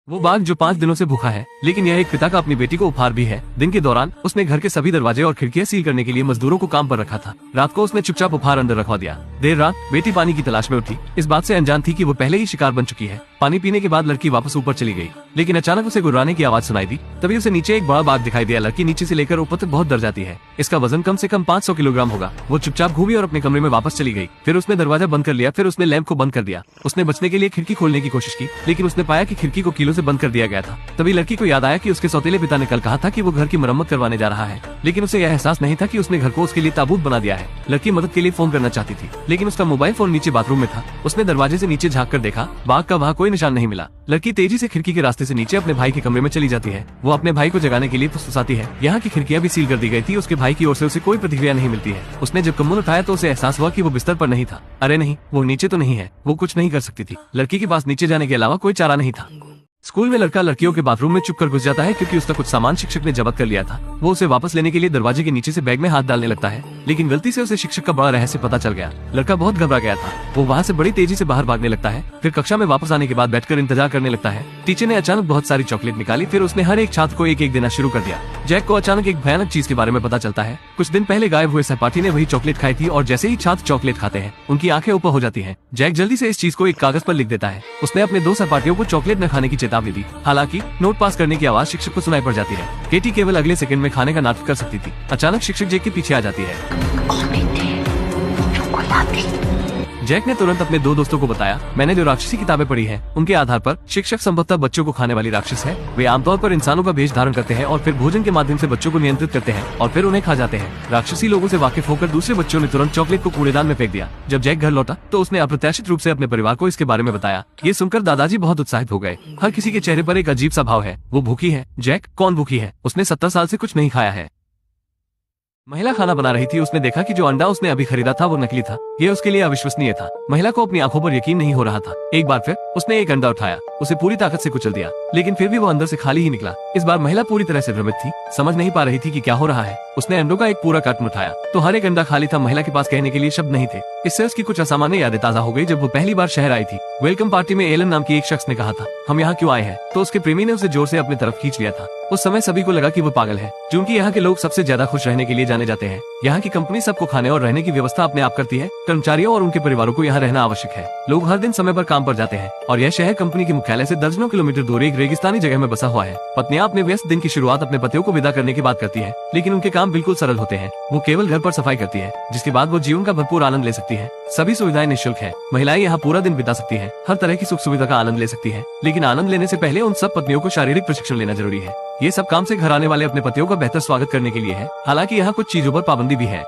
वो बाघ जो 5 दिनों से भूखा है, लेकिन यह एक पिता का अपनी बेटी को उपहार भी है। दिन के दौरान उसने घर के सभी दरवाजे और खिड़कियां सील करने के लिए मजदूरों को काम पर रखा था। रात को उसने चुपचाप उपहार अंदर रखवा दिया। देर रात बेटी पानी की तलाश में उठी। इस बात से अनजान थी कि वो पहले ही शिकार बन चुकी है। पानी पीने के बाद लड़की वापस ऊपर चली गई, लेकिन अचानक उसे गुर्राने की आवाज सुनाई दी। तभी उसे नीचे एक बड़ा बाघ दिखाई दिया। लड़की नीचे से लेकर ऊपर तक बहुत डर जाती है। इसका वजन कम से कम 500 किलोग्राम होगा। वो चुपचाप घूमी और अपने कमरे में वापस चली गई। फिर उसने दरवाजा बंद कर लिया। फिर उसने लैंप को बंद कर दिया। उसने बचने के लिए खिड़की खोलने की कोशिश की, लेकिन उसने पाया कि खिड़की को कीलों से बंद कर दिया गया था। तभी लड़की को याद आया कि उसके सौतेले पिता ने कल कहा था कि वो घर की मरम्मत करवाने जा रहा है, लेकिन उसे यह एहसास नहीं था कि उसने घर को उसके लिए ताबूत बना दिया है। लड़की मदद के लिए फोन करना चाहती थी, लेकिन उसका मोबाइल फोन नीचे बाथरूम में था। उसने दरवाजे से नीचे झांक कर देखा, बाघ का वहाँ कोई निशान नहीं मिला। लड़की तेजी से खिड़की के रास्ते से नीचे अपने भाई के कमरे में चली जाती है। वो अपने भाई को जगाने के लिए फुसफुसाती है। यहाँ की खिड़कियां भी सील कर दी गई थी। उसके भाई की ओर से उसे कोई प्रतिक्रिया नहीं मिलती है। उसने जब कम्बल उठाया तो उसे एहसास हुआ कि वो बिस्तर पर नहीं था। अरे नहीं, वो नीचे तो नहीं है। वो कुछ नहीं कर सकती थी। लड़की के पास नीचे जाने के अलावा कोई चारा नहीं था। स्कूल में लड़का लड़कियों के बाथरूम में छुप कर घुस जाता है, क्योंकि उसका कुछ सामान शिक्षक ने जब्त कर लिया था। वो उसे वापस लेने के लिए दरवाजे के नीचे से बैग में हाथ डालने लगता है, लेकिन गलती से उसे शिक्षक का बड़ा रहस्य पता चल गया। लड़का बहुत घबरा गया था। वो वहाँ से बड़ी तेजी से बाहर भागने लगता है। फिर कक्षा में वापस आने के बाद बैठकर इंतजार करने लगता है। टीचर ने अचानक बहुत सारी चॉकलेट निकाली। फिर उसने हर एक छात्र को एक एक देना शुरू कर दिया। जैक को अचानक एक भयानक चीज के बारे में पता चलता है। कुछ दिन पहले गायब हुए सहपाठी ने वही चॉकलेट खाई थी, और जैसे ही छात्र चॉकलेट खाते हैं उनकी आंखें ऊपर हो जाती हैं। जैक जल्दी से इस चीज को एक कागज पर लिख देता है। उसने अपने 2 सहपाठियों को चॉकलेट न खाने की चेतावनी दी। हालांकि नोट पास करने की आवाज शिक्षक को सुनाई पड़ जाती है। केटी केवल अगले सेकंड में खाने का नाटक कर सकती थी। अचानक शिक्षक जैक के पीछे आ जाती है। जैक ने तुरंत अपने 2 दोस्तों को बताया, मैंने जो राक्षसी किताबें पढ़ी हैं, उनके आधार पर शिक्षक संभवतः बच्चों को खाने वाली राक्षस है। वे आमतौर पर इंसानों का भेष धारण करते हैं और फिर भोजन के माध्यम से बच्चों को नियंत्रित करते हैं और फिर उन्हें खा जाते हैं। राक्षसी लोगों से वाकिफ होकर दूसरे बच्चों ने तुरंत चॉकलेट को कूड़ेदान में फेंक दिया। जब जैक घर लौटा तो उसने अप्रत्याशित रूप से अपने परिवार को इसके बारे में बताया। ये सुनकर दादाजी बहुत उत्साहित हो गए। हर किसी के चेहरे पर एक अजीब सा भाव है। वो भूखी है। जैक, कौन भूखी है? उसने 70 साल से कुछ नहीं खाया है। महिला खाना बना रही थी। उसने देखा कि जो अंडा उसने अभी खरीदा था वो नकली था। ये उसके लिए अविश्वसनीय था। महिला को अपनी आंखों पर यकीन नहीं हो रहा था। एक बार फिर उसने एक अंडा उठाया, उसे पूरी ताकत से कुचल दिया, लेकिन फिर भी वो अंदर से खाली ही निकला। इस बार महिला पूरी तरह से भ्रमित थी, समझ नहीं पा रही थी कि क्या हो रहा है। उसने अंडों का एक पूरा कार्टन उठाया तो हर एक अंडा खाली था। महिला के पास कहने के लिए शब्द नहीं थे। इससे उसकी कुछ असामान्य यादें ताजा हो गई। जब वो पहली बार शहर आई थी, वेलकम पार्टी में एलन नाम की एक शख्स ने कहा था, हम यहाँ क्यों आए हैं? तो उसके प्रेमी ने उसे जोर से अपनी तरफ खींच लिया था। उस समय सभी को लगा कि वो पागल है, क्योंकि यहाँ के लोग सबसे ज्यादा खुश रहने के लिए जाने जाते हैं। यहाँ की कंपनी सबको खाने और रहने की व्यवस्था अपने आप करती है। कर्मचारियों और उनके परिवारों को यहाँ रहना आवश्यक है। लोग हर दिन समय पर काम पर जाते हैं और यह शहर कंपनी के मुख्यालय से दर्जनों किलोमीटर दूर एक रेगिस्तानी जगह में बसा हुआ है। पत्नियां अपने व्यस्त दिन की शुरुआत अपने पतियों को विदा करने के बाद करती है, लेकिन उनके काम बिल्कुल सरल होते हैं। वो केवल घर पर सफाई करती है, जिसके बाद वो जीवन का भरपूर आनंद ले सकती है। सभी सुविधाएं निःशुल्क है। महिलाएं यहाँ पूरा दिन बिता सकती हैं, हर तरह की सुख सुविधा का आनंद ले सकती हैं। लेकिन आनंद लेने से पहले उन सब पत्नियों को शारीरिक प्रशिक्षण लेना जरूरी है। ये सब काम से घर आने वाले अपने पतियों का बेहतर स्वागत करने के लिए है। हालांकि यहाँ कुछ चीजों पर पाबंदी भी है।